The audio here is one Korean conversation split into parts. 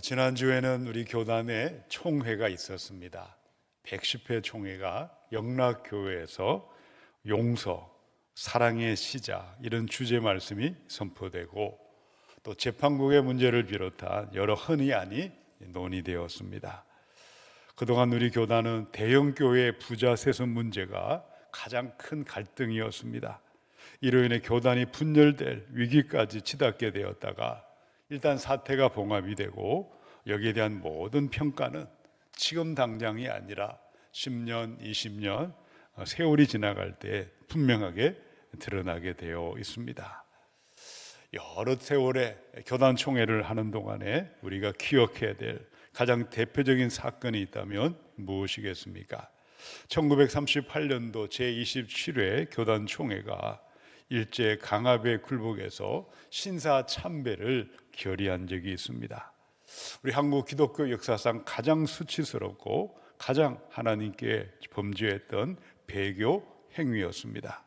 지난주에는 우리 교단에 총회가 있었습니다. 110회 총회가 영락교회에서 용서, 사랑의 시작 이런 주제 말씀이 선포되고 또 재판국의 문제를 비롯한 여러 헌의안이 논의되었습니다. 그동안 우리 교단은 대형교회 부자 세습 문제가 가장 큰 갈등이었습니다. 이로 인해 교단이 분열될 위기까지 치닫게 되었다가 일단 사태가 봉합이 되고 여기에 대한 모든 평가는 지금 당장이 아니라 10년, 20년 세월이 지나갈 때 분명하게 드러나게 되어 있습니다. 여러 세월의 교단 총회를 하는 동안에 우리가 기억해야 될 가장 대표적인 사건이 있다면 무엇이겠습니까? 1938년도 제27회 교단 총회가 일제 강압에 굴복해서 신사 참배를 결의한 적이 있습니다. 우리 한국 기독교 역사상 가장 수치스럽고 가장 하나님께 범죄했던 배교 행위였습니다.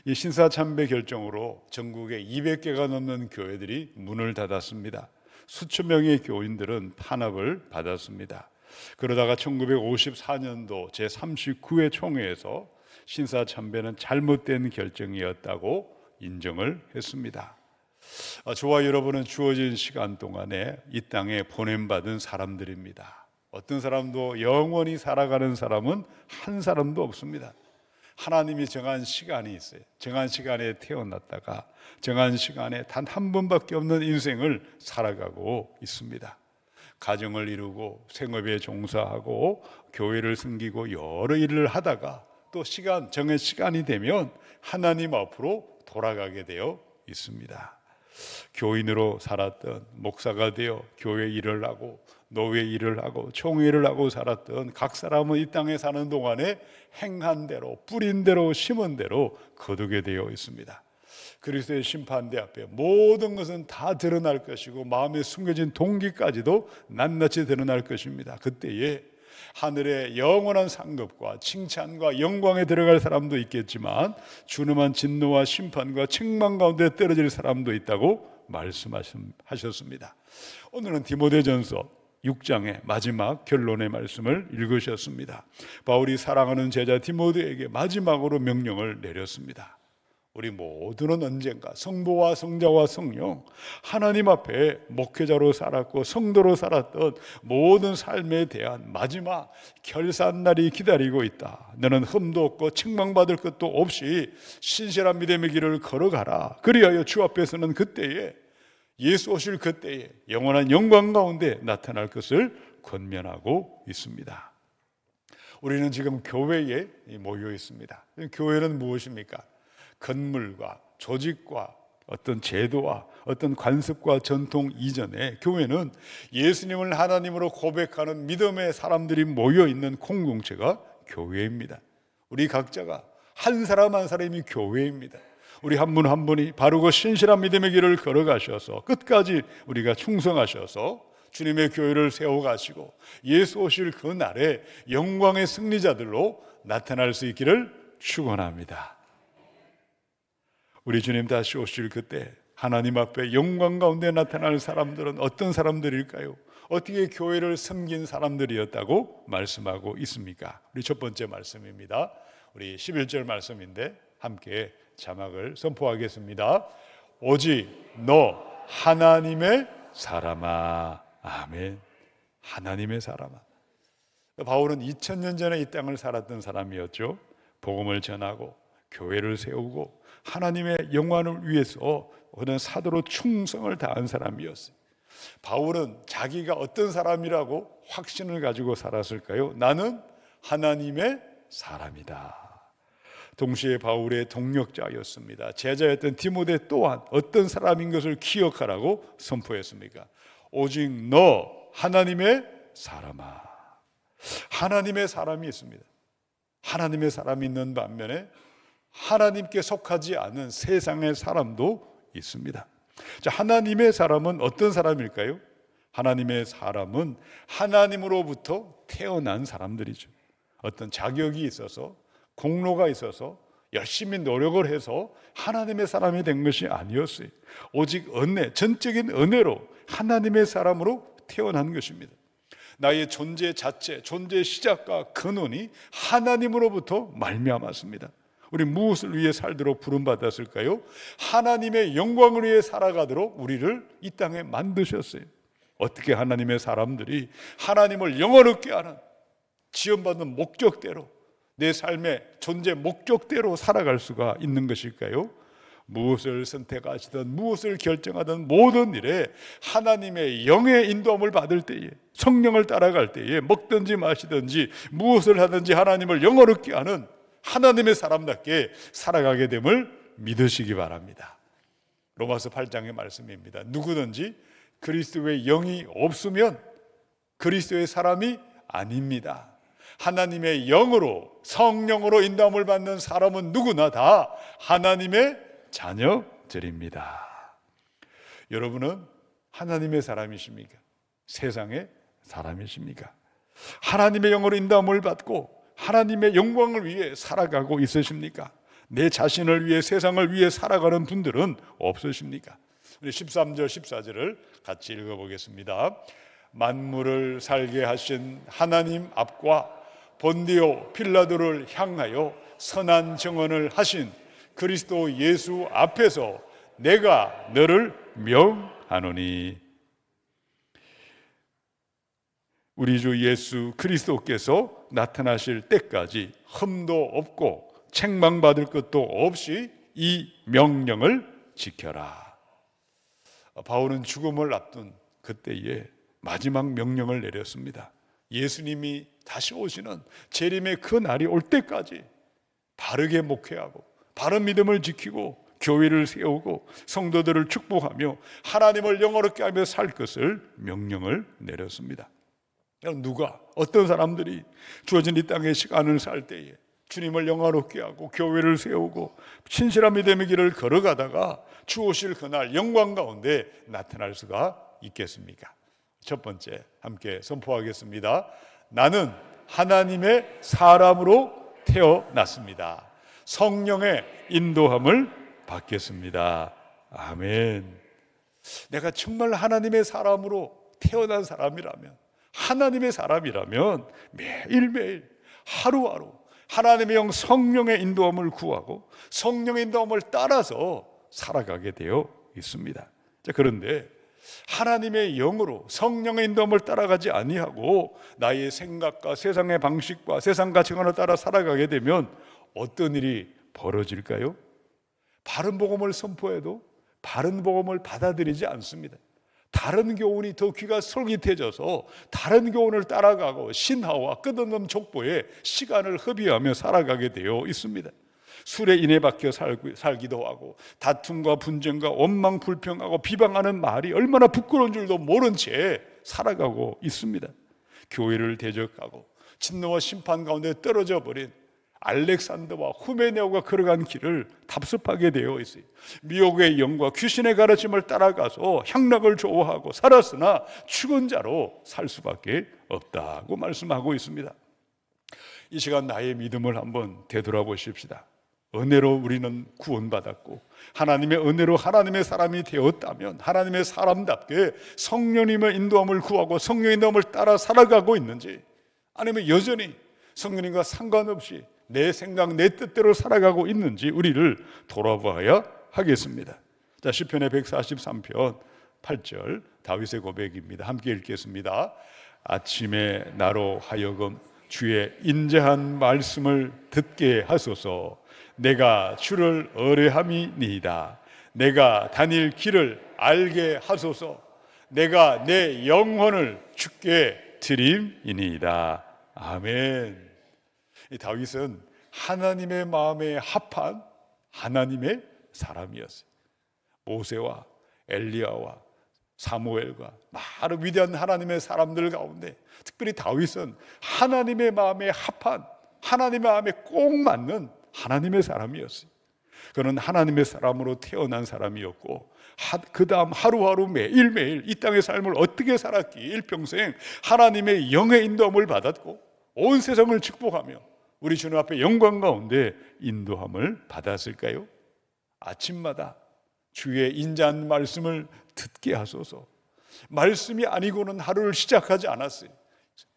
이 신사 참배 결정으로 전국에 200개가 넘는 교회들이 문을 닫았습니다. 수천 명의 교인들은 탄압을 받았습니다. 그러다가 1954년도 제39회 총회에서 신사 참배는 잘못된 결정이었다고 인정을 했습니다. 저와 여러분은 주어진 시간 동안에 이 땅에 보냄받은 사람들입니다. 어떤 사람도 영원히 살아가는 사람은 한 사람도 없습니다. 하나님이 정한 시간이 있어요. 정한 시간에 태어났다가 정한 시간에 단 한 번밖에 없는 인생을 살아가고 있습니다. 가정을 이루고 생업에 종사하고 교회를 섬기고 여러 일을 하다가 또 정한 시간이 되면 하나님 앞으로 돌아가게 되어 있습니다. 교인으로 살았던 목사가 되어 교회 일을 하고 노회 일을 하고 총회를 하고 살았던 각 사람은 이 땅에 사는 동안에 행한 대로 뿌린 대로 심은 대로 거두게 되어 있습니다. 그리스도의 심판대 앞에 모든 것은 다 드러날 것이고 마음에 숨겨진 동기까지도 낱낱이 드러날 것입니다. 그때에 하늘의 영원한 상급과 칭찬과 영광에 들어갈 사람도 있겠지만 준엄한 진노와 심판과 책망 가운데 떨어질 사람도 있다고 말씀하셨습니다. 오늘은 디모데전서 6장의 마지막 결론의 말씀을 읽으셨습니다. 바울이 사랑하는 제자 디모데에게 마지막으로 명령을 내렸습니다. 우리 모두는 언젠가 성부와 성자와 성령 하나님 앞에 목회자로 살았고 성도로 살았던 모든 삶에 대한 마지막 결산날이 기다리고 있다. 너는 흠도 없고 책망받을 것도 없이 신실한 믿음의 길을 걸어가라. 그리하여 주 앞에서는 그때에 예수 오실 그때에 영원한 영광 가운데 나타날 것을 권면하고 있습니다. 우리는 지금 교회에 모여 있습니다. 교회는 무엇입니까? 건물과 조직과 어떤 제도와 어떤 관습과 전통 이전에 교회는 예수님을 하나님으로 고백하는 믿음의 사람들이 모여있는 공동체가 교회입니다. 우리 각자가 한 사람 한 사람이 교회입니다. 우리 한 분 한 분이 바르고 신실한 믿음의 길을 걸어가셔서 끝까지 우리가 충성하셔서 주님의 교회를 세워가시고 예수 오실 그 날에 영광의 승리자들로 나타날 수 있기를 축원합니다. 우리 주님 다시 오실 그때 하나님 앞에 영광 가운데 나타날 사람들은 어떤 사람들일까요? 어떻게 교회를 섬긴 사람들이었다고 말씀하고 있습니까? 우리 첫 번째 말씀입니다. 우리 11절 말씀인데 함께 자막을 선포하겠습니다. 오직 너 하나님의 사람아. 아멘. 하나님의 사람아. 바울은 2000년 전에 이 땅을 살았던 사람이었죠. 복음을 전하고 교회를 세우고 하나님의 영광을 위해서 그는 사도로 충성을 다한 사람이었어요. 바울은 자기가 어떤 사람이라고 확신을 가지고 살았을까요? 나는 하나님의 사람이다. 동시에 바울의 동력자였습니다. 제자였던 디모데 또한 어떤 사람인 것을 기억하라고 선포했습니까? 오직 너 하나님의 사람아. 하나님의 사람이 있습니다. 하나님의 사람이 있는 반면에 하나님께 속하지 않은 세상의 사람도 있습니다. 자, 하나님의 사람은 어떤 사람일까요? 하나님의 사람은 하나님으로부터 태어난 사람들이죠. 어떤 자격이 있어서 공로가 있어서 열심히 노력을 해서 하나님의 사람이 된 것이 아니었어요. 오직 은혜, 전적인 은혜로 하나님의 사람으로 태어난 것입니다. 나의 존재 자체, 존재 시작과 근원이 하나님으로부터 말미암았습니다. 우리 무엇을 위해 살도록 부름받았을까요? 하나님의 영광을 위해 살아가도록 우리를 이 땅에 만드셨어요. 어떻게 하나님의 사람들이 하나님을 영원롭게 하는 지원받는 목적대로, 내 삶의 존재 목적대로 살아갈 수가 있는 것일까요? 무엇을 선택하시든 무엇을 결정하든 모든 일에 하나님의 영의 인도함을 받을 때에, 성령을 따라갈 때에 먹든지 마시든지 무엇을 하든지 하나님을 영원롭게 하는 하나님의 사람답게 살아가게 됨을 믿으시기 바랍니다. 로마서 8장의 말씀입니다. 누구든지 그리스도의 영이 없으면 그리스도의 사람이 아닙니다. 하나님의 영으로, 성령으로 인도함을 받는 사람은 누구나 다 하나님의 자녀들입니다. 여러분은 하나님의 사람이십니까? 세상의 사람이십니까? 하나님의 영으로 인도함을 받고 하나님의 영광을 위해 살아가고 있으십니까? 내 자신을 위해, 세상을 위해 살아가는 분들은 없으십니까? 우리 13절 14절을 같이 읽어보겠습니다. 만물을 살게 하신 하나님 앞과 본디오 필라도를 향하여 선한 증언을 하신 그리스도 예수 앞에서 내가 너를 명하노니. 우리 주 예수 그리스도께서 나타나실 때까지 흠도 없고 책망받을 것도 없이 이 명령을 지켜라. 바울은 죽음을 앞둔 그때에 마지막 명령을 내렸습니다. 예수님이 다시 오시는 재림의 그 날이 올 때까지 바르게 목회하고 바른 믿음을 지키고 교회를 세우고 성도들을 축복하며 하나님을 영원롭게 하며 살 것을 명령을 내렸습니다. 누가, 어떤 사람들이 주어진 이 땅의 시간을 살 때에 주님을 영화롭게 하고 교회를 세우고 신실한 믿음의 길을 걸어가다가 주 오실 그날 영광 가운데 나타날 수가 있겠습니까? 첫 번째, 함께 선포하겠습니다. 나는 하나님의 사람으로 태어났습니다. 성령의 인도함을 받겠습니다. 아멘. 내가 정말 하나님의 사람으로 태어난 사람이라면, 하나님의 사람이라면 매일매일 하루하루 하나님의 영 성령의 인도함을 구하고 성령의 인도함을 따라서 살아가게 되어 있습니다. 자, 그런데 하나님의 영으로 성령의 인도함을 따라가지 아니하고 나의 생각과 세상의 방식과 세상 가치관을 따라 살아가게 되면 어떤 일이 벌어질까요? 바른 복음을 선포해도 바른 복음을 받아들이지 않습니다. 다른 교훈이 더 귀가 솔깃해져서 다른 교훈을 따라가고 신하와 끝없는 족보에 시간을 허비하며 살아가게 되어 있습니다. 술에 인해 박혀 살기도 하고 다툼과 분쟁과 원망 불평하고 비방하는 말이 얼마나 부끄러운 줄도 모른 채 살아가고 있습니다. 교회를 대적하고 진노와 심판 가운데 떨어져 버린 알렉산더와 후메네오가 걸어간 길을 답습하게 되어 있어요. 미혹의 영과 귀신의 가르침을 따라가서 향락을 좋아하고 살았으나 죽은 자로 살 수밖에 없다고 말씀하고 있습니다. 이 시간 나의 믿음을 한번 되돌아보십시다. 은혜로 우리는 구원받았고 하나님의 은혜로 하나님의 사람이 되었다면 하나님의 사람답게 성령님의 인도함을 구하고 성령의 인도함을 따라 살아가고 있는지, 아니면 여전히 성령님과 상관없이 내 생각, 내 뜻대로 살아가고 있는지 우리를 돌아봐야 하겠습니다. 자, 시편의 143편 8절 다윗의 고백입니다. 함께 읽겠습니다. 아침에 나로 하여금 주의 인자한 말씀을 듣게 하소서. 내가 주를 의뢰함이니이다. 내가 다닐 길을 알게 하소서. 내가 내 영혼을 주께 드림이니이다. 아멘. 이 다윗은 하나님의 마음에 합한 하나님의 사람이었어요. 모세와 엘리야와 사무엘과 많은 위대한 하나님의 사람들 가운데 특별히 다윗은 하나님의 마음에 합한, 하나님의 마음에 꼭 맞는 하나님의 사람이었어요. 그는 하나님의 사람으로 태어난 사람이었고 그 다음 하루하루 매일매일 이 땅의 삶을 어떻게 살았기에 일평생 하나님의 영의 인도함을 받았고 온 세상을 축복하며 우리 주님 앞에 영광 가운데 인도함을 받았을까요? 아침마다 주의 인자한 말씀을 듣게 하소서. 말씀이 아니고는 하루를 시작하지 않았어요.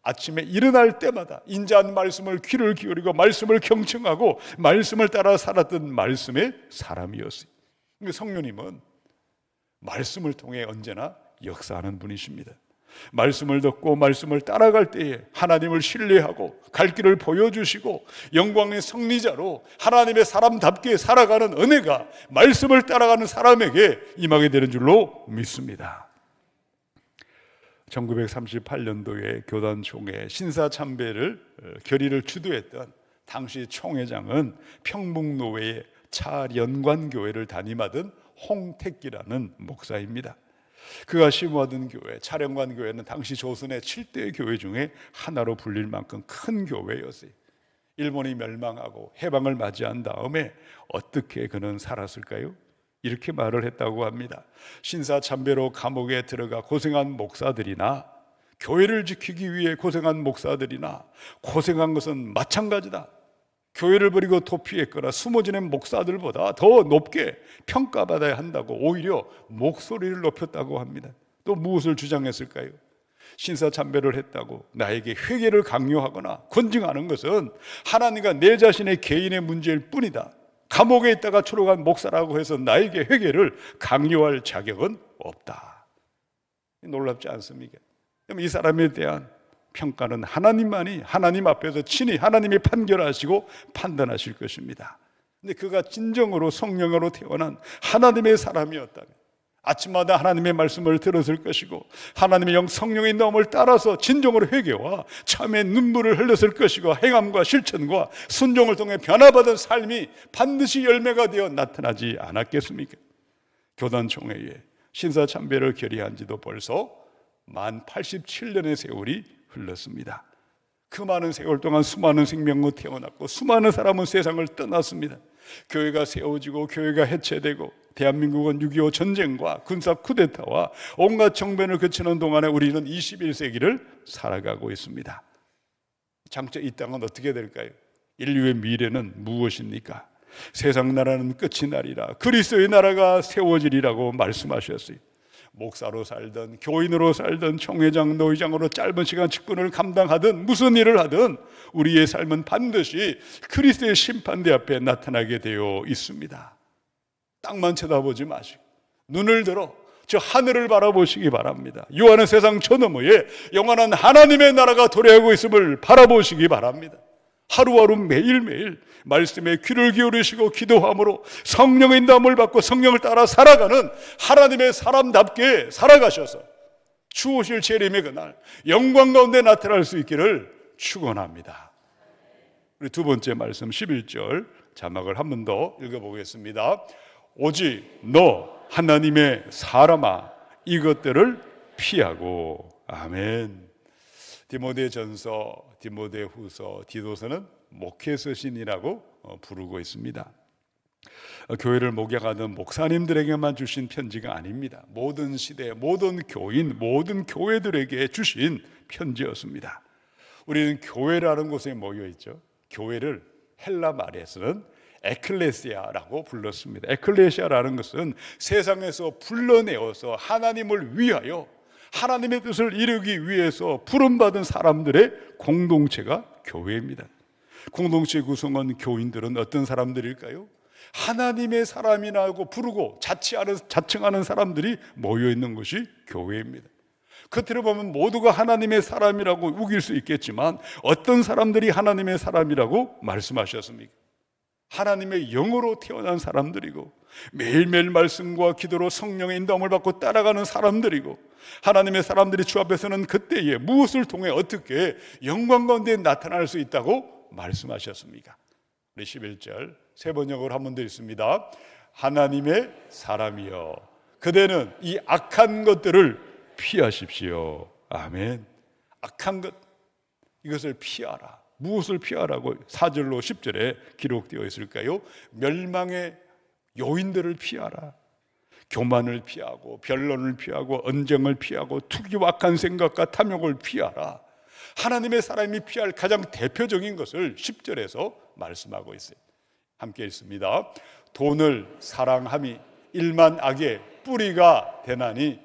아침에 일어날 때마다 인자한 말씀을 귀를 기울이고 말씀을 경청하고 말씀을 따라 살았던 말씀의 사람이었어요. 성령님은 말씀을 통해 언제나 역사하는 분이십니다. 말씀을 듣고 말씀을 따라갈 때에 하나님을 신뢰하고 갈 길을 보여주시고 영광의 승리자로 하나님의 사람답게 살아가는 은혜가 말씀을 따라가는 사람에게 임하게 되는 줄로 믿습니다. 1938년도에 교단 총회 신사참배를 결의를 주도했던 당시 총회장은 평북노회의 차련관교회를 담임하던 홍택기라는 목사입니다. 그가 심호하던 교회 차련관교회는 당시 조선의 7대 교회 중에 하나로 불릴 만큼 큰 교회였어요. 일본이 멸망하고 해방을 맞이한 다음에 어떻게 그는 살았을까요? 이렇게 말을 했다고 합니다. 신사참배로 감옥에 들어가 고생한 목사들이나 교회를 지키기 위해 고생한 목사들이나 고생한 것은 마찬가지다. 교회를 버리고 도피했거나 숨어 지낸 목사들보다 더 높게 평가받아야 한다고 오히려 목소리를 높였다고 합니다. 또 무엇을 주장했을까요? 신사참배를 했다고 나에게 회개를 강요하거나 권징하는 것은 하나님과 내 자신의 개인의 문제일 뿐이다. 감옥에 있다가 초록한 목사라고 해서 나에게 회개를 강요할 자격은 없다. 놀랍지 않습니까? 이 사람에 대한 평가는 하나님만이 하나님 앞에서 친히 하나님이 판결하시고 판단하실 것입니다. 근데 그가 진정으로 성령으로 태어난 하나님의 사람이었다면 아침마다 하나님의 말씀을 들었을 것이고 하나님의 성령의 인도함을 따라서 진정으로 회개와 참의 눈물을 흘렸을 것이고 행함과 실천과 순종을 통해 변화받은 삶이 반드시 열매가 되어 나타나지 않았겠습니까? 교단총회에 신사참배를 결의한 지도 벌써 만 87년의 세월이 흘렀습니다. 그 많은 세월 동안 수많은 생명은 태어났고 수많은 사람은 세상을 떠났습니다. 교회가 세워지고 교회가 해체되고 대한민국은 6.25 전쟁과 군사 쿠데타와 온갖 정변을 거치는 동안에 우리는 21세기를 살아가고 있습니다. 장차 이 땅은 어떻게 될까요? 인류의 미래는 무엇입니까? 세상 나라는 끝이 나리라 그리스도의 나라가 세워지리라고 말씀하셨어요. 목사로 살든 교인으로 살든 총회장, 노회장으로 짧은 시간 직분을 감당하든 무슨 일을 하든 우리의 삶은 반드시 그리스도의 심판대 앞에 나타나게 되어 있습니다. 땅만 쳐다보지 마시고 눈을 들어 저 하늘을 바라보시기 바랍니다. 요한은 세상 저 너머에 영원한 하나님의 나라가 도래하고 있음을 바라보시기 바랍니다. 하루하루 매일매일 말씀에 귀를 기울이시고 기도함으로 성령의 인도함을 받고 성령을 따라 살아가는 하나님의 사람답게 살아가셔서 주오실 재림의 그날 영광 가운데 나타날 수 있기를 축원합니다. 우리 두 번째 말씀 11절 자막을 한 번 더 읽어보겠습니다. 오직 너 하나님의 사람아 이것들을 피하고. 아멘. 디모데전서, 디모데후서, 디도서는 목회서신이라고 부르고 있습니다. 교회를 목양하는 목사님들에게만 주신 편지가 아닙니다. 모든 시대, 모든 교인, 모든 교회들에게 주신 편지였습니다. 우리는 교회라는 곳에 모여 있죠. 교회를 헬라 말에서는 에클레시아라고 불렀습니다. 에클레시아라는 것은 세상에서 불러내어서 하나님을 위하여 하나님의 뜻을 이루기 위해서 부름받은 사람들의 공동체가 교회입니다. 공동체 구성원 교인들은 어떤 사람들일까요? 하나님의 사람이라고 부르고 자칭하는 사람들이 모여있는 것이 교회입니다. 겉으로 보면 모두가 하나님의 사람이라고 우길 수 있겠지만 어떤 사람들이 하나님의 사람이라고 말씀하셨습니까? 하나님의 영으로 태어난 사람들이고 매일매일 말씀과 기도로 성령의 인도함을 받고 따라가는 사람들이고 하나님의 사람들이 주 앞에 서는 그때에 무엇을 통해 어떻게 영광 가운데 나타날 수 있다고 말씀하셨습니까? 우리 11절 세 번역으로 한 번 더 읽습니다. 하나님의 사람이여 그대는 이 악한 것들을 피하십시오. 아멘. 악한 것 이것을 피하라. 무엇을 피하라고 4절로 10절에 기록되어 있을까요? 멸망의 요인들을 피하라. 교만을 피하고 변론을 피하고 언쟁을 피하고 투기와 악한 생각과 탐욕을 피하라. 하나님의 사람이 피할 가장 대표적인 것을 10절에서 말씀하고 있어요. 함께 읽습니다. 돈을 사랑함이 일만 악의 뿌리가 되나니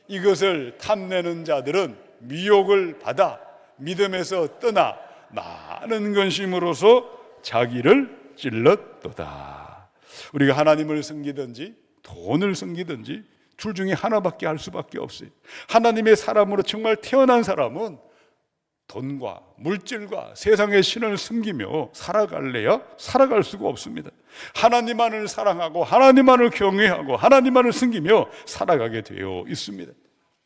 이것을 탐내는 자들은 미혹을 받아 믿음에서 떠나 많은 근심으로서 자기를 찔렀도다. 우리가 하나님을 섬기든지 돈을 섬기든지 둘 중에 하나밖에 할 수밖에 없어요. 하나님의 사람으로 정말 태어난 사람은 돈과 물질과 세상의 신을 섬기며 살아갈래야 살아갈 수가 없습니다. 하나님만을 사랑하고 하나님만을 경외하고 하나님만을 섬기며 살아가게 되어 있습니다.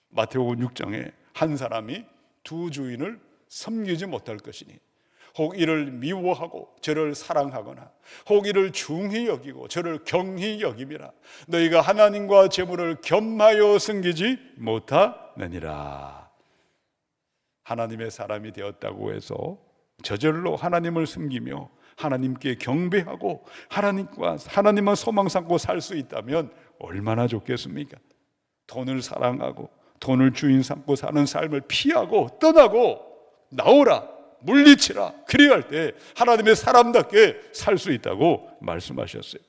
마태복음 6장에 한 사람이 두 주인을 섬기지 못할 것이니 혹 이를 미워하고 저를 사랑하거나 혹 이를 중히 여기고 저를 경히 여김이라 너희가 하나님과 재물을 겸하여 섬기지 못하느니라. 하나님의 사람이 되었다고 해서 저절로 하나님을 섬기며 하나님께 경배하고 하나님만 소망 삼고 살 수 있다면 얼마나 좋겠습니까? 돈을 사랑하고 돈을 주인 삼고 사는 삶을 피하고 떠나고 나오라, 물리치라, 그리할 때 하나님의 사람답게 살 수 있다고 말씀하셨어요.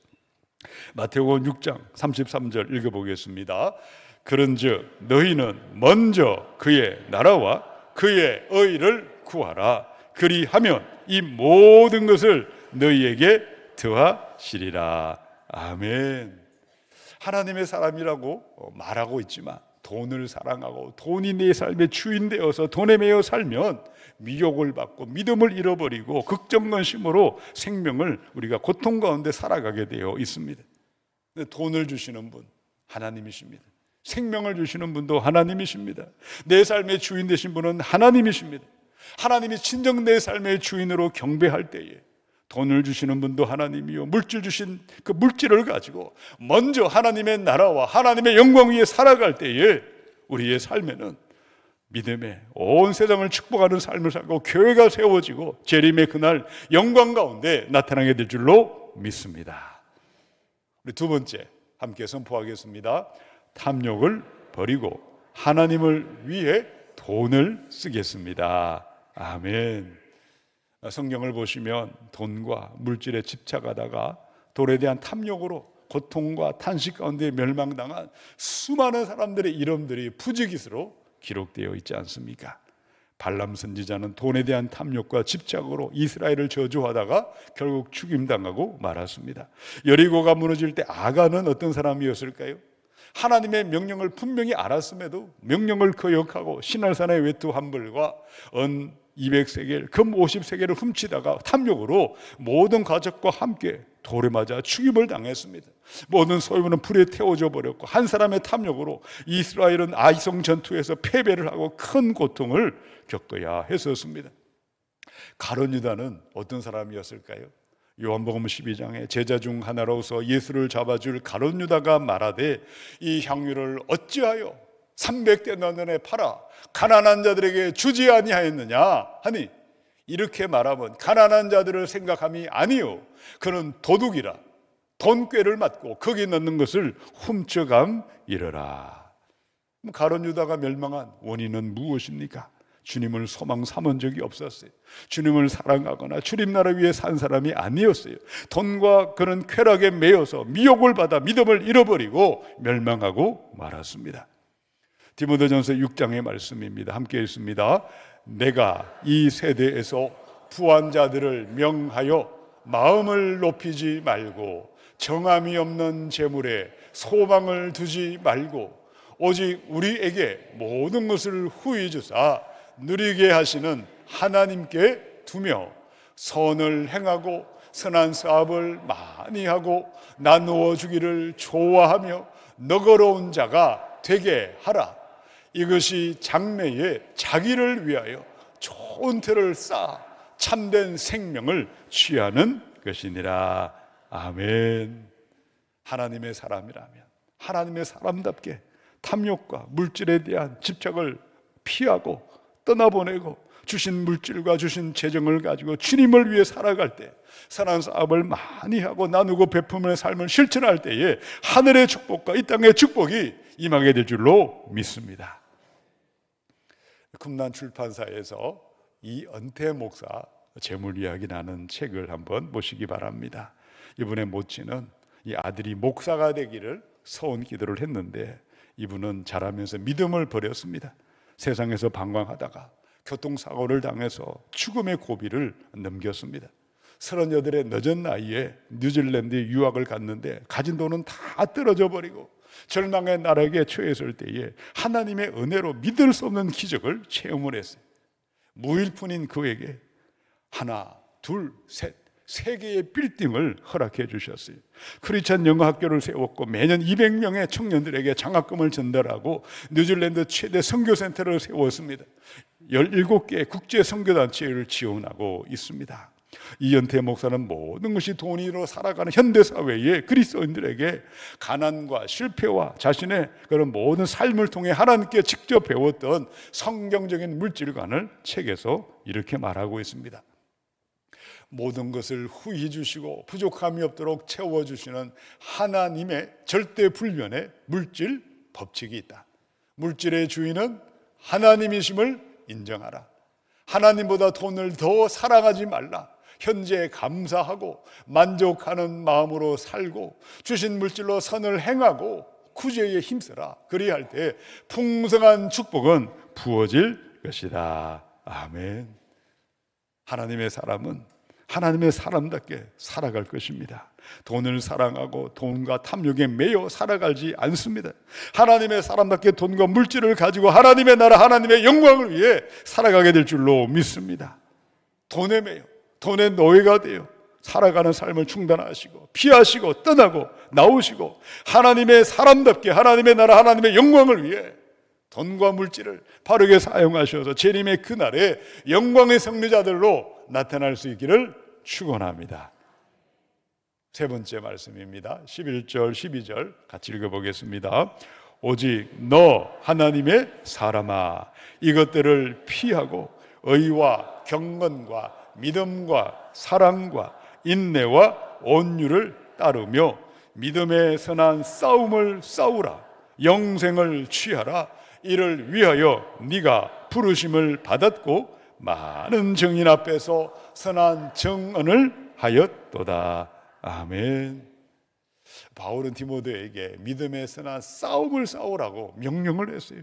마태복음 6장 33절 읽어보겠습니다. 그런즉 너희는 먼저 그의 나라와 그의 의를 구하라. 그리하면 이 모든 것을 너희에게 더하시리라. 아멘. 하나님의 사람이라고 말하고 있지만 돈을 사랑하고 돈이 내 삶의 주인 되어서 돈에 매여 살면 미혹을 받고 믿음을 잃어버리고 극정근심으로 생명을 우리가 고통 가운데 살아가게 되어 있습니다. 근데 돈을 주시는 분 하나님이십니다. 생명을 주시는 분도 하나님이십니다. 내 삶의 주인 되신 분은 하나님이십니다. 하나님이 친정 내 삶의 주인으로 경배할 때에 돈을 주시는 분도 하나님이요 물질 주신 그 물질을 가지고 먼저 하나님의 나라와 하나님의 영광 위에 살아갈 때에 우리의 삶에는 믿음에 온 세상을 축복하는 삶을 살고 교회가 세워지고 재림의 그날 영광 가운데 나타나게 될 줄로 믿습니다. 우리 두 번째 함께 선포하겠습니다. 탐욕을 버리고 하나님을 위해 돈을 쓰겠습니다. 아멘. 성경을 보시면 돈과 물질에 집착하다가 돈에 대한 탐욕으로 고통과 탄식 가운데 멸망당한 수많은 사람들의 이름들이 부지기수로 기록되어 있지 않습니까? 발람 선지자는 돈에 대한 탐욕과 집착으로 이스라엘을 저주하다가 결국 죽임당하고 말았습니다. 여리고가 무너질 때 아간은 어떤 사람이었을까요? 하나님의 명령을 분명히 알았음에도 명령을 거역하고 시날산의 외투 한 벌과 은 200세겔, 금 50세겔을 훔치다가 탐욕으로 모든 가족과 함께 돌에 맞아 죽임을 당했습니다. 모든 소유물은 불에 태워져 버렸고 한 사람의 탐욕으로 이스라엘은 아이성 전투에서 패배를 하고 큰 고통을 겪어야 했었습니다. 가룟 유다는 어떤 사람이었을까요? 요한복음 12장에 제자 중 하나로서 예수를 잡아줄 가룟 유다가 말하되 이 향유를 어찌하여 300데나리온에 팔아 가난한 자들에게 주지 아니하였느냐 하니 이렇게 말하면 가난한 자들을 생각함이 아니요 그는 도둑이라 돈꾀를 맞고 거기 넣는 것을 훔쳐감이러라. 가룟 유다가 멸망한 원인은 무엇입니까? 주님을 소망 삼은 적이 없었어요. 주님을 사랑하거나 주님 나라 위에 산 사람이 아니었어요. 돈과 그런 쾌락에 매여서 미혹을 받아 믿음을 잃어버리고 멸망하고 말았습니다. 디모데전서 6장의 말씀입니다. 함께 읽습니다. 내가 이 세대에서 부한 자들을 명하여 마음을 높이지 말고 정함이 없는 재물에 소망을 두지 말고 오직 우리에게 모든 것을 후히 주사 누리게 하시는 하나님께 두며 선을 행하고 선한 사업을 많이 하고 나누어 주기를 좋아하며 너그러운 자가 되게 하라. 이것이 장래에 자기를 위하여 좋은 터를 쌓아 참된 생명을 취하는 것이니라. 아멘. 하나님의 사람이라면 하나님의 사람답게 탐욕과 물질에 대한 집착을 피하고 떠나보내고 주신 물질과 주신 재정을 가지고 주님을 위해 살아갈 때 선한 사업을 많이 하고 나누고 베품의 삶을 실천할 때에 하늘의 축복과 이 땅의 축복이 임하게 될 줄로 믿습니다. 금난 출판사에서 이 은퇴 목사 재물 이야기 나는 책을 한번 보시기 바랍니다. 이번에 모치는 이 아들이 목사가 되기를 소원 기도를 했는데 이분은 자라면서 믿음을 버렸습니다. 세상에서 방황하다가 교통사고를 당해서 죽음의 고비를 넘겼습니다. 38의 늦은 나이에 뉴질랜드에 유학을 갔는데 가진 돈은 다 떨어져 버리고 절망의 나락에 처했을 때에 하나님의 은혜로 믿을 수 없는 기적을 체험을 했어요. 무일푼인 그에게 하나, 둘, 셋, 3개의 빌딩을 허락해 주셨어요. 크리스천 영어학교를 세웠고 매년 200명의 청년들에게 장학금을 전달하고 뉴질랜드 최대 선교센터를 세웠습니다. 17개의 국제 선교단체를 지원하고 있습니다. 이연태 목사는 모든 것이 돈으로 살아가는 현대사회에 그리스도인들에게 가난과 실패와 자신의 그런 모든 삶을 통해 하나님께 직접 배웠던 성경적인 물질관을 책에서 이렇게 말하고 있습니다. 모든 것을 후히 주시고 부족함이 없도록 채워주시는 하나님의 절대 불변의 물질 법칙이 있다. 물질의 주인은 하나님이심을 인정하라. 하나님보다 돈을 더 사랑하지 말라. 현재에 감사하고 만족하는 마음으로 살고 주신 물질로 선을 행하고 구제에 힘써라. 그리할 때 풍성한 축복은 부어질 것이다. 아멘. 하나님의 사람은 하나님의 사람답게 살아갈 것입니다. 돈을 사랑하고 돈과 탐욕에 매여 살아가지 않습니다. 하나님의 사람답게 돈과 물질을 가지고 하나님의 나라, 하나님의 영광을 위해 살아가게 될 줄로 믿습니다. 돈에 매여 돈의 노예가 되어 살아가는 삶을 중단하시고 피하시고 떠나고 나오시고 하나님의 사람답게 하나님의 나라, 하나님의 영광을 위해 돈과 물질을 바르게 사용하셔서 재림의 그날에 영광의 승리자들로 나타날 수 있기를 축원합니다. 세 번째 말씀입니다. 11절 12절 같이 읽어보겠습니다. 오직 너 하나님의 사람아 이것들을 피하고 의와 경건과 믿음과 사랑과 인내와 온유를 따르며 믿음의 선한 싸움을 싸우라. 영생을 취하라. 이를 위하여 네가 부르심을 받았고 많은 증인 앞에서 선한 증언을 하였도다. 아멘. 바울은 디모데에게 믿음의 선한 싸움을 싸우라고 명령을 했어요.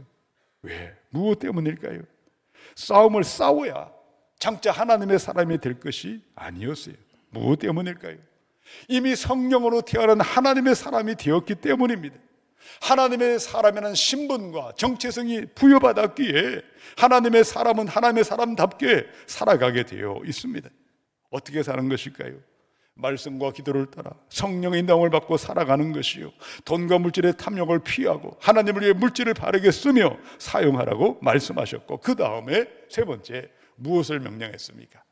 왜? 무엇 때문일까요? 싸움을 싸워야 장차 하나님의 사람이 될 것이 아니었어요. 무엇 때문일까요? 이미 성령으로 태어난 하나님의 사람이 되었기 때문입니다. 하나님의 사람이라는 신분과 정체성이 부여받았기에 하나님의 사람은 하나님의 사람답게 살아가게 되어 있습니다. 어떻게 사는 것일까요? 말씀과 기도를 따라 성령의 인도함을 받고 살아가는 것이요, 돈과 물질의 탐욕을 피하고 하나님을 위해 물질을 바르게 쓰며 사용하라고 말씀하셨고, 그 다음에 세 번째 무엇을 명령했습니까?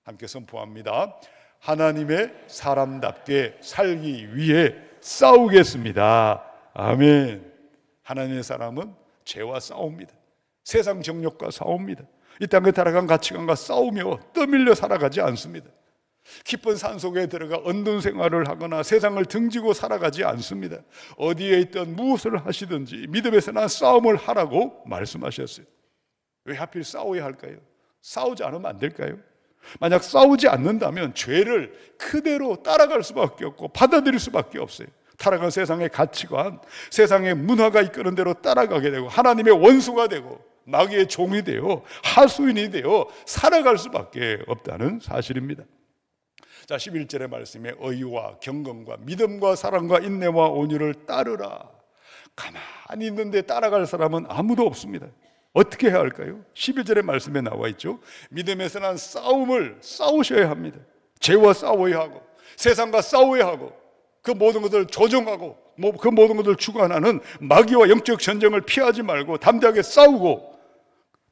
함께 선포합니다. 하나님의 사람답게 살기 위해 싸우겠습니다. 아멘. 하나님의 사람은 죄와 싸웁니다. 세상 정욕과 싸웁니다. 이 땅에 타락한 가치관과 싸우며 떠밀려 살아가지 않습니다. 깊은 산속에 들어가 언둔 생활을 하거나 세상을 등지고 살아가지 않습니다. 어디에 있든 무엇을 하시든지 믿음에서 난 싸움을 하라고 말씀하셨어요. 왜 하필 싸워야 할까요? 싸우지 않으면 안 될까요? 만약 싸우지 않는다면 죄를 그대로 따라갈 수밖에 없고 받아들일 수밖에 없어요. 타락한 세상의 가치관, 세상의 문화가 이끄는 대로 따라가게 되고 하나님의 원수가 되고 마귀의 종이 되어 하수인이 되어 살아갈 수밖에 없다는 사실입니다. 자, 11절의 말씀에 의와 경건과 믿음과 사랑과 인내와 온유를 따르라. 가만히 있는데 따라갈 사람은 아무도 없습니다. 어떻게 해야 할까요? 11절의 말씀에 나와 있죠. 믿음에서 난 싸움을 싸우셔야 합니다. 죄와 싸워야 하고 세상과 싸워야 하고 그 모든 것을 조종하고 그 모든 것을 주관하는 마귀와 영적 전쟁을 피하지 말고 담대하게 싸우고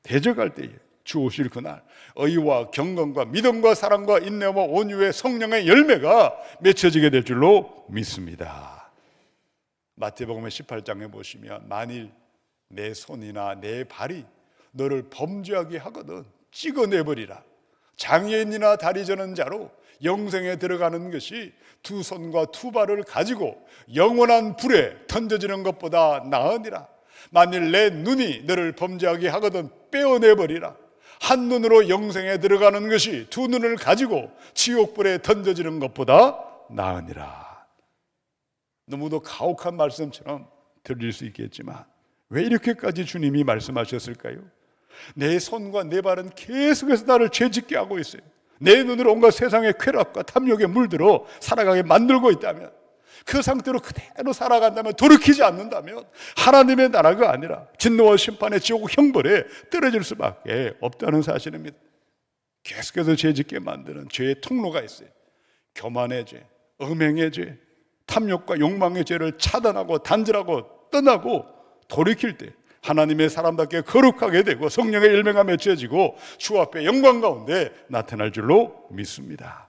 대적할 때에 주 오실 그날 의와 경건과 믿음과 사랑과 인내와 온유의 성령의 열매가 맺혀지게 될 줄로 믿습니다. 마태복음 18장에 보시면 만일 내 손이나 내 발이 너를 범죄하게 하거든 찍어내버리라. 장애인이나 다리 저는 자로 영생에 들어가는 것이 두 손과 두 발을 가지고 영원한 불에 던져지는 것보다 나으니라. 만일 내 눈이 너를 범죄하게 하거든 빼어내버리라. 한 눈으로 영생에 들어가는 것이 두 눈을 가지고 지옥불에 던져지는 것보다 나으니라. 너무도 가혹한 말씀처럼 들릴 수 있겠지만 왜 이렇게까지 주님이 말씀하셨을까요? 내 손과 내 발은 계속해서 나를 죄짓게 하고 있어요. 내 눈으로 온갖 세상의 쾌락과 탐욕에 물들어 살아가게 만들고 있다면, 그 상태로 그대로 살아간다면, 돌이키지 않는다면 하나님의 나라가 아니라 진노와 심판의 지옥 형벌에 떨어질 수밖에 없다는 사실입니다. 계속해서 죄짓게 만드는 죄의 통로가 있어요. 교만의 죄, 음행의 죄, 탐욕과 욕망의 죄를 차단하고 단절하고 떠나고 돌이킬 때 하나님의 사람답게 거룩하게 되고 성령의 열매가 맺혀지고 주 앞에 영광 가운데 나타날 줄로 믿습니다.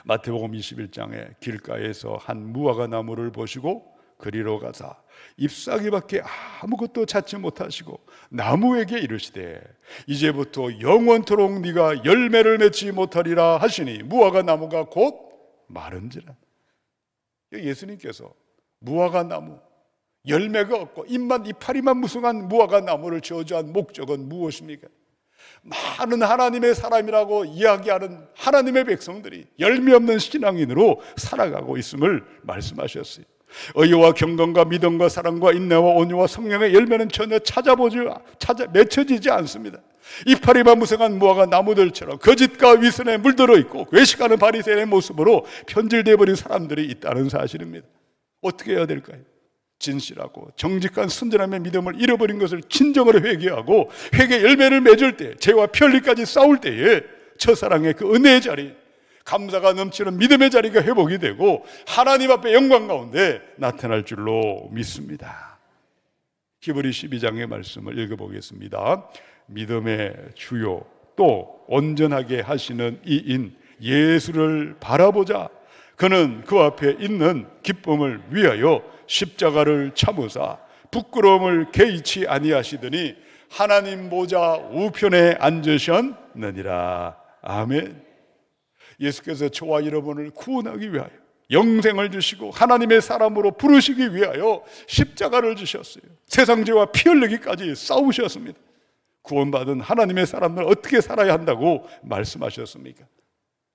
마태복음 21장에 길가에서 한 무화과 나무를 보시고 그리로 가사 잎사귀밖에 아무것도 찾지 못하시고 나무에게 이르시되 이제부터 영원토록 네가 열매를 맺지 못하리라 하시니 무화과 나무가 곧 마른지라. 예수님께서 무화과 나무, 열매가 없고 잎만 이파리만 무성한 무화과 나무를 저주한 목적은 무엇입니까? 많은 하나님의 사람이라고 이야기하는 하나님의 백성들이 열매 없는 신앙인으로 살아가고 있음을 말씀하셨어요. 의와 경건과 믿음과 사랑과 인내와 온유와 성령의 열매는 전혀 맺혀지지 않습니다. 이파리만 무성한 무화과 나무들처럼 거짓과 위선에 물들어 있고 외식하는 바리새인의 모습으로 편질되어 버린 사람들이 있다는 사실입니다. 어떻게 해야 될까요? 진실하고 정직한 순전함의 믿음을 잃어버린 것을 진정으로 회개하고 회개 열매를 맺을 때, 죄와 편리까지 싸울 때에 첫사랑의 그 은혜의 자리, 감사가 넘치는 믿음의 자리가 회복이 되고 하나님 앞에 영광 가운데 나타날 줄로 믿습니다. 히브리 12장의 말씀을 읽어보겠습니다. 믿음의 주요 또 온전하게 하시는 이인 예수를 바라보자. 그는 그 앞에 있는 기쁨을 위하여 십자가를 참으사 부끄러움을 개의치 아니하시더니 하나님 보좌 우편에 앉으셨느니라. 아멘. 예수께서 저와 여러분을 구원하기 위하여 영생을 주시고 하나님의 사람으로 부르시기 위하여 십자가를 주셨어요. 세상 죄와 피 흘리기까지 싸우셨습니다. 구원받은 하나님의 사람들 어떻게 살아야 한다고 말씀하셨습니까?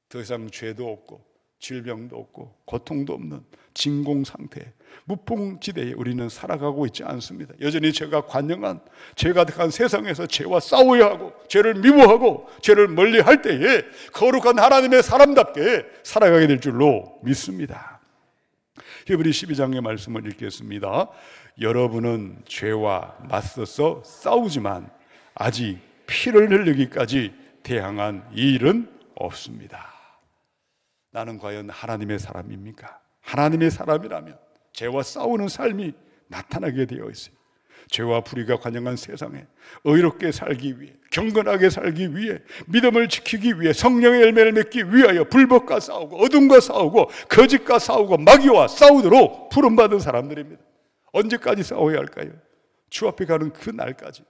더 이상 죄도 없고 질병도 없고 고통도 없는 진공 상태, 무풍지대에 우리는 살아가고 있지 않습니다. 여전히 죄가 관영한, 죄 가득한 세상에서 죄와 싸워야 하고 죄를 미워하고 죄를 멀리할 때에 거룩한 하나님의 사람답게 살아가게 될 줄로 믿습니다. 히브리 12장의 말씀을 읽겠습니다. 여러분은 죄와 맞서서 싸우지만 아직 피를 흘리기까지 대항한 이 일은 없습니다. 나는 과연 하나님의 사람입니까? 하나님의 사람이라면 죄와 싸우는 삶이 나타나게 되어 있어요. 죄와 불의가 관영한 세상에 의롭게 살기 위해, 경건하게 살기 위해, 믿음을 지키기 위해, 성령의 열매를 맺기 위하여 불법과 싸우고 어둠과 싸우고 거짓과 싸우고 마귀와 싸우도록 부름받은 사람들입니다. 언제까지 싸워야 할까요? 주 앞에 가는 그 날까지,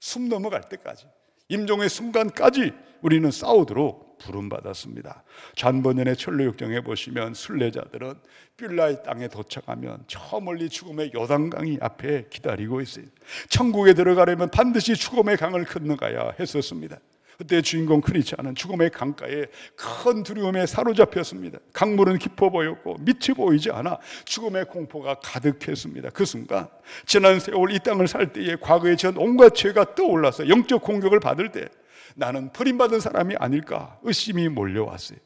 숨 넘어갈 때까지, 임종의 순간까지 우리는 싸우도록 부름받았습니다. 잔번년의 천로역정에 보시면 순례자들은 빌라의 땅에 도착하면 저 멀리 죽음의 요단강이 앞에 기다리고 있어요. 천국에 들어가려면 반드시 죽음의 강을 건너가야 했었습니다. 그때 주인공 크리스찬은 죽음의 강가에 큰 두려움에 사로잡혔습니다. 강물은 깊어 보였고 밑이 보이지 않아 죽음의 공포가 가득했습니다. 그 순간 지난 세월 이 땅을 살 때에 과거에 전 온갖 죄가 떠올라서 영적 공격을 받을 때 나는 버림받은 사람이 아닐까 의심이 몰려왔어요.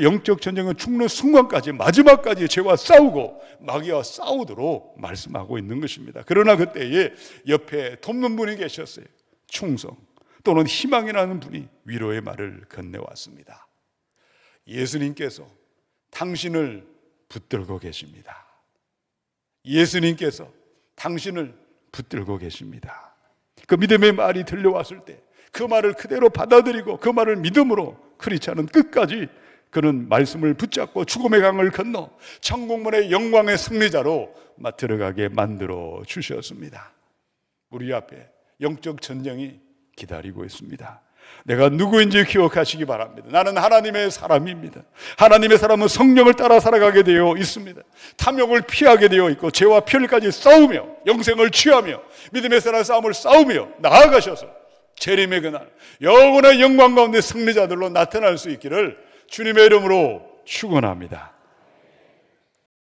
영적 전쟁은 죽는 순간까지, 마지막까지 죄와 싸우고 마귀와 싸우도록 말씀하고 있는 것입니다. 그러나 그때에 옆에 돕는 분이 계셨어요. 충성 또는 희망이라는 분이 위로의 말을 건네왔습니다. 예수님께서 당신을 붙들고 계십니다. 예수님께서 당신을 붙들고 계십니다. 그 믿음의 말이 들려왔을 때 그 말을 그대로 받아들이고 그 말을 믿음으로 크리스찬은 끝까지 그는 말씀을 붙잡고 죽음의 강을 건너 천국문의 영광의 승리자로 들어가게 만들어 주셨습니다. 우리 앞에 영적 전쟁이 기다리고 있습니다. 내가 누구인지 기억하시기 바랍니다. 나는 하나님의 사람입니다. 하나님의 사람은 성령을 따라 살아가게 되어 있습니다. 탐욕을 피하게 되어 있고 죄와 피흘까지 싸우며 영생을 취하며 믿음의 사람 싸움을 싸우며 나아가셔서 재림의 그날 영원한 영광 가운데 승리자들로 나타날 수 있기를 주님의 이름으로 축원합니다.